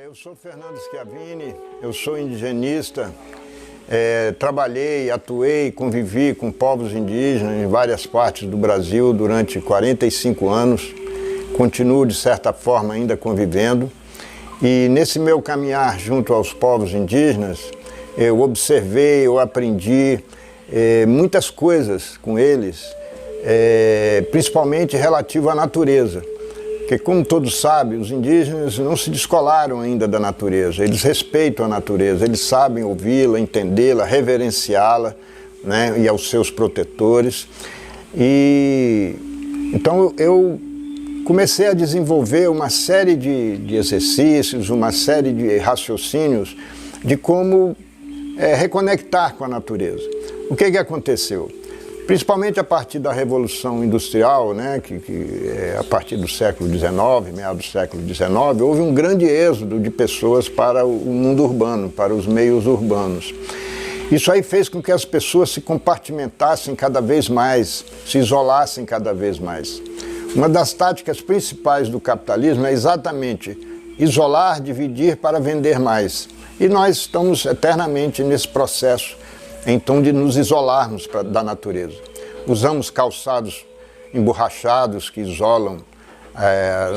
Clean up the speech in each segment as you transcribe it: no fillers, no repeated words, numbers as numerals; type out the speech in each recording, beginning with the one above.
Eu sou Fernando Schiavini, eu sou indigenista, trabalhei, atuei, convivi com povos indígenas em várias partes do Brasil durante 45 anos, continuo de certa forma ainda convivendo, e nesse meu caminhar junto aos povos indígenas, eu observei, eu aprendi muitas coisas com eles, principalmente relativo à natureza. Porque, como todos sabem, os indígenas não se descolaram ainda da natureza, eles respeitam a natureza, eles sabem ouvi-la, entendê-la, reverenciá-la, né, e aos seus protetores. Então eu comecei a desenvolver uma série de exercícios, uma série de raciocínios de como reconectar com a natureza. O que aconteceu? Principalmente a partir da Revolução Industrial, né, a partir do século XIX, meados do século XIX, houve um grande êxodo de pessoas para o mundo urbano, para os meios urbanos. Isso aí fez com que as pessoas se compartimentassem cada vez mais, se isolassem cada vez mais. Uma das táticas principais do capitalismo é exatamente isolar, dividir para vender mais. E nós estamos eternamente nesse processo, então, de nos isolarmos da natureza. Usamos calçados emborrachados que isolam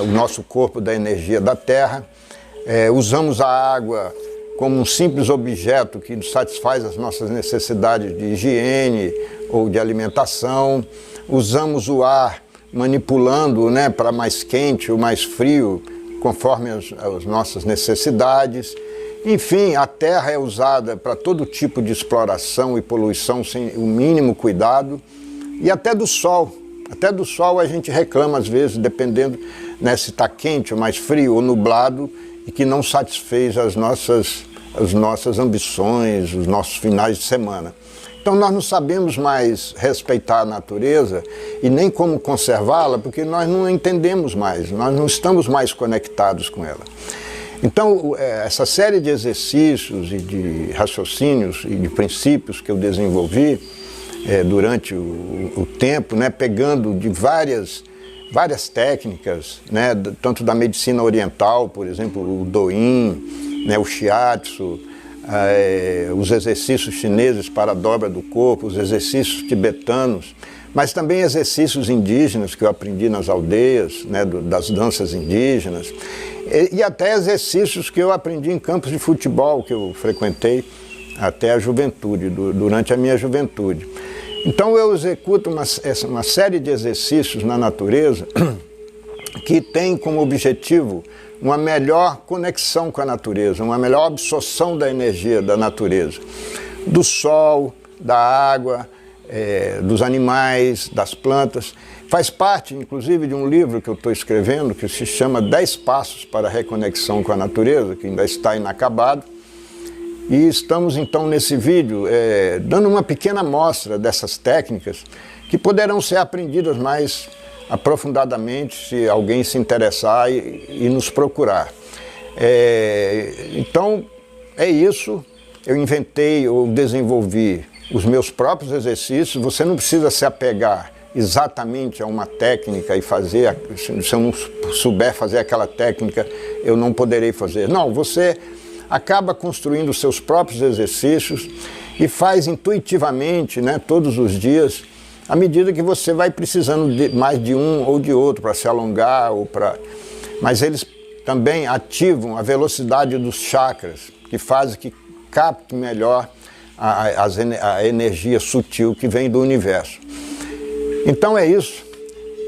o nosso corpo da energia da terra. Usamos a água como um simples objeto que satisfaz as nossas necessidades de higiene ou de alimentação. Usamos o ar manipulando, né, para mais quente ou mais frio, conforme as nossas necessidades. Enfim, a terra é usada para todo tipo de exploração e poluição sem o mínimo cuidado. E até do sol. Até do sol a gente reclama às vezes, dependendo, né, se está quente ou mais frio ou nublado, e que não satisfez as nossas ambições, os nossos finais de semana. Então nós não sabemos mais respeitar a natureza e nem como conservá-la, porque nós não entendemos mais, nós não estamos mais conectados com ela. Então, essa série de exercícios e de raciocínios e de princípios que eu desenvolvi durante o tempo, né, pegando de várias técnicas, né, tanto da medicina oriental, por exemplo, o Douyin, né, o Shiatsu, os exercícios chineses para a dobra do corpo, os exercícios tibetanos, mas também exercícios indígenas que eu aprendi nas aldeias, né, das danças indígenas, e até exercícios que eu aprendi em campos de futebol que eu frequentei até a juventude, durante a minha juventude. Então eu executo uma série de exercícios na natureza que tem como objetivo uma melhor conexão com a natureza, uma melhor absorção da energia da natureza, do sol, da água, dos animais, das plantas. Faz parte, inclusive, de um livro que eu estou escrevendo, que se chama 10 Passos para a Reconexão com a Natureza, que ainda está inacabado. E estamos, então, nesse vídeo, dando uma pequena amostra dessas técnicas que poderão ser aprendidas mais aprofundadamente se alguém se interessar e nos procurar. Então, é isso. Eu inventei ou desenvolvi os meus próprios exercícios. Você não precisa se apegar exatamente a uma técnica e fazer, se eu não souber fazer aquela técnica, eu não poderei fazer. Não, você acaba construindo os seus próprios exercícios e faz intuitivamente, né, todos os dias, à medida que você vai precisando mais de um ou de outro para se alongar, mas eles também ativam a velocidade dos chakras, que fazem que capte melhor a energia sutil que vem do universo. Então é isso,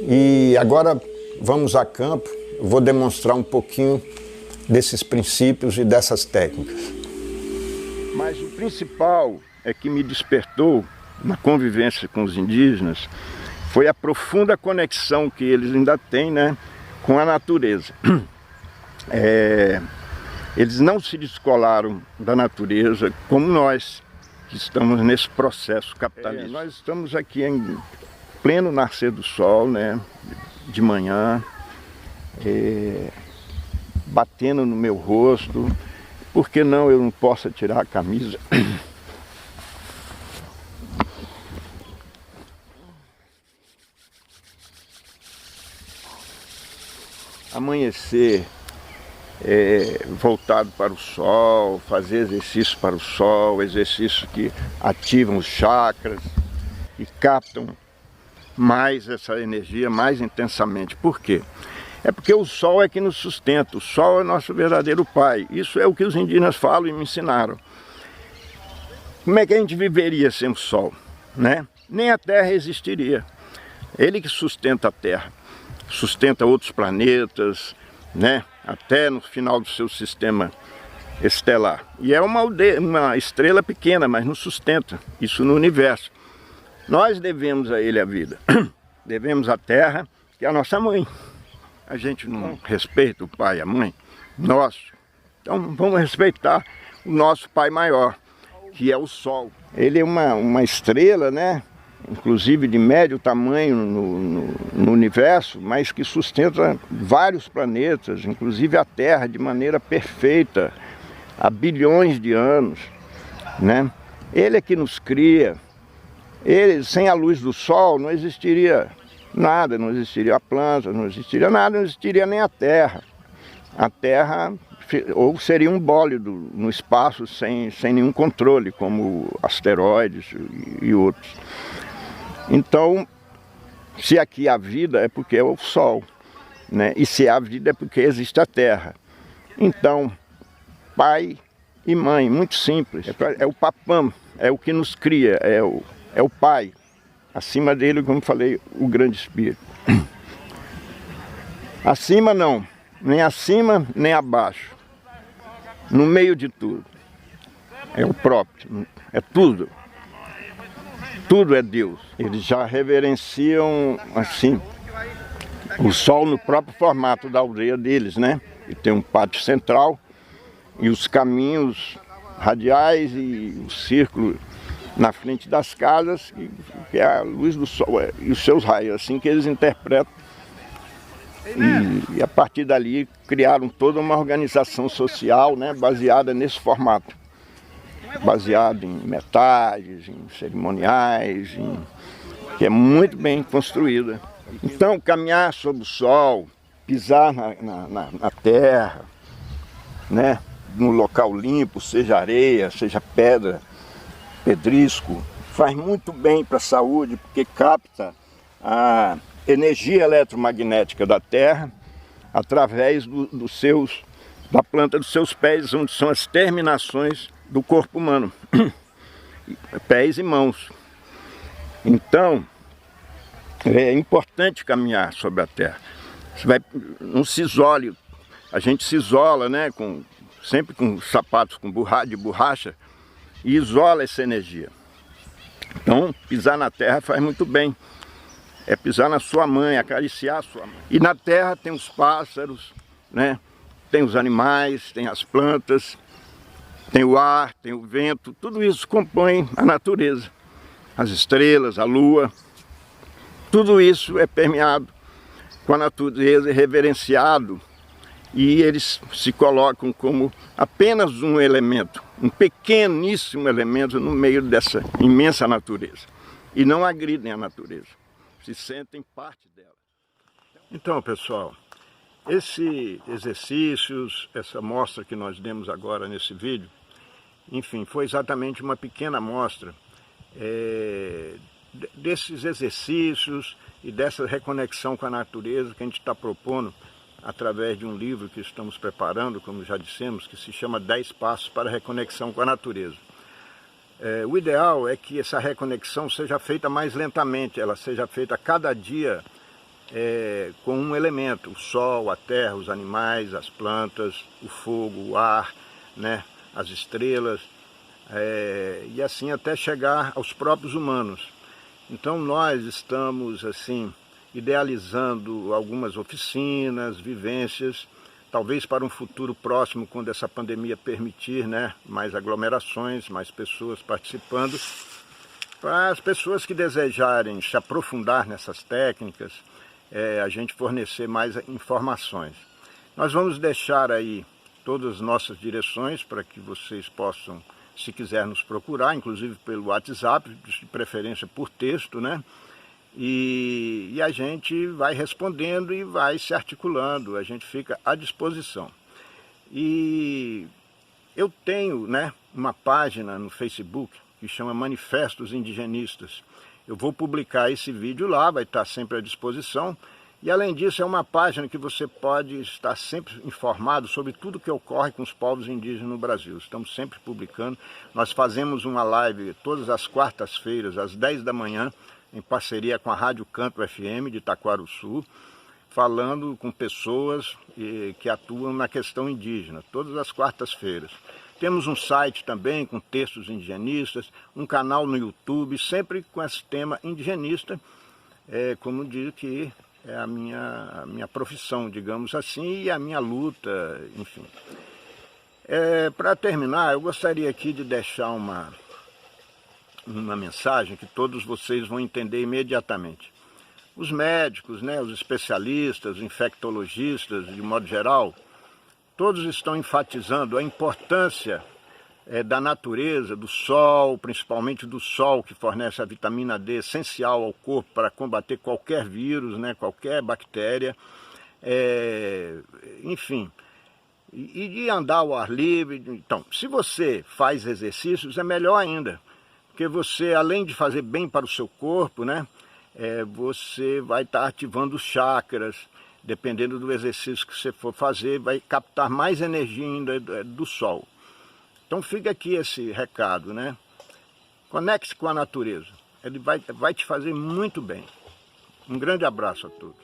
e agora vamos a campo, eu vou demonstrar um pouquinho desses princípios e dessas técnicas. Mas o principal que me despertou na convivência com os indígenas foi a profunda conexão que eles ainda têm, né, com a natureza. Eles não se descolaram da natureza como nós, que estamos nesse processo capitalista. Nós estamos aqui em pleno nascer do sol, né, de manhã, batendo no meu rosto. Por que não eu não posso tirar a camisa? Amanhecer voltado para o sol, fazer exercícios para o sol, exercícios que ativam os chakras e captam mais essa energia, mais intensamente. Por quê? É porque o sol é que nos sustenta, o sol é nosso verdadeiro pai. Isso é o que os indígenas falam e me ensinaram. Como é que a gente viveria sem o sol, né? Nem a Terra existiria. Ele que sustenta a Terra, sustenta outros planetas, né? Até no final do seu sistema estelar. E é uma estrela pequena, mas nos sustenta, isso no universo. Nós devemos a ele a vida, devemos a Terra, que é a nossa mãe. A gente não respeita o pai e a mãe, nosso. Então vamos respeitar o nosso pai maior, que é o Sol. Ele é uma estrela, né? Inclusive de médio tamanho no universo, mas que sustenta vários planetas, inclusive a Terra, de maneira perfeita, há bilhões de anos, né? Ele é que nos cria. Ele, sem a luz do Sol, não existiria nada, não existiria a planta, não existiria nada, não existiria nem a Terra. A Terra ou seria um bólido no espaço sem nenhum controle, como asteroides e outros. Então, se aqui há vida é porque é o Sol, né? E se há vida é porque existe a Terra. Então, pai e mãe, muito simples. É o papam, é o que nos cria, é o pai. Acima dele, como falei, o grande espírito. Acima não, nem acima nem abaixo. No meio de tudo. É o próprio, é tudo. Tudo é Deus. Eles já reverenciam assim o sol no próprio formato da aldeia deles, né? E tem um pátio central e os caminhos radiais e o círculo na frente das casas, que é a luz do sol e os seus raios, assim que eles interpretam. E a partir dali criaram toda uma organização social, né, baseada nesse formato. Baseado em metais, em cerimoniais, que é muito bem construída. Então, caminhar sob o sol, pisar na terra, né, no local limpo, seja areia, seja pedra, pedrisco, faz muito bem para a saúde, porque capta a energia eletromagnética da terra através da planta dos seus pés, onde são as terminações do corpo humano, pés e mãos. Então, é importante caminhar sobre a terra. Não se isole, a gente se isola, né, sempre com sapatos de borracha, e isola essa energia. Então, pisar na terra faz muito bem. É pisar na sua mãe, acariciar a sua mãe. E na terra tem os pássaros, né? Tem os animais, tem as plantas, tem o ar, tem o vento, tudo isso compõe a natureza. As estrelas, a lua, tudo isso é permeado com a natureza, é reverenciado, e eles se colocam como apenas um elemento, um pequeníssimo elemento no meio dessa imensa natureza. E não agridem a natureza, se sentem parte dela. Então, pessoal, esses exercícios, essa amostra que nós demos agora nesse vídeo, enfim, foi exatamente uma pequena amostra desses exercícios e dessa reconexão com a natureza que a gente está propondo através de um livro que estamos preparando, como já dissemos, que se chama 10 Passos para a Reconexão com a Natureza. O ideal é que essa reconexão seja feita mais lentamente, ela seja feita a cada dia com um elemento, o sol, a terra, os animais, as plantas, o fogo, o ar, né, as estrelas, e assim até chegar aos próprios humanos. Então nós estamos assim idealizando algumas oficinas, vivências, talvez para um futuro próximo, quando essa pandemia permitir, né, mais aglomerações, mais pessoas participando, para as pessoas que desejarem se aprofundar nessas técnicas, a gente fornecer mais informações. Nós vamos deixar aí todas as nossas direções para que vocês possam, se quiser, nos procurar, inclusive pelo WhatsApp, de preferência por texto, né? E a gente vai respondendo e vai se articulando, a gente fica à disposição. E eu tenho, né, uma página no Facebook que chama Manifestos Indigenistas. Eu vou publicar esse vídeo lá, vai estar sempre à disposição. E além disso, é uma página que você pode estar sempre informado sobre tudo que ocorre com os povos indígenas no Brasil. Estamos sempre publicando. Nós fazemos uma live todas as quartas-feiras, às 10 da manhã, em parceria com a Rádio Canto FM de Itaquaruçu, falando com pessoas que atuam na questão indígena, todas as quartas-feiras. Temos um site também com textos indigenistas, um canal no YouTube, sempre com esse tema indigenista, como diz que é a minha profissão, digamos assim, e a minha luta, enfim. Para terminar, eu gostaria aqui de deixar uma mensagem que todos vocês vão entender imediatamente. Os médicos, né, os especialistas, os infectologistas, de modo geral, todos estão enfatizando a importância da natureza, do sol, principalmente do sol, que fornece a vitamina D essencial ao corpo para combater qualquer vírus, né, qualquer bactéria, enfim, e de andar ao ar livre. Então, se você faz exercícios, é melhor ainda, porque você, além de fazer bem para o seu corpo, né, você vai estar ativando os chakras. Dependendo do exercício que você for fazer, vai captar mais energia ainda do sol. Então fica aqui esse recado, né? Conecte-se com a natureza. Ele vai te fazer muito bem. Um grande abraço a todos.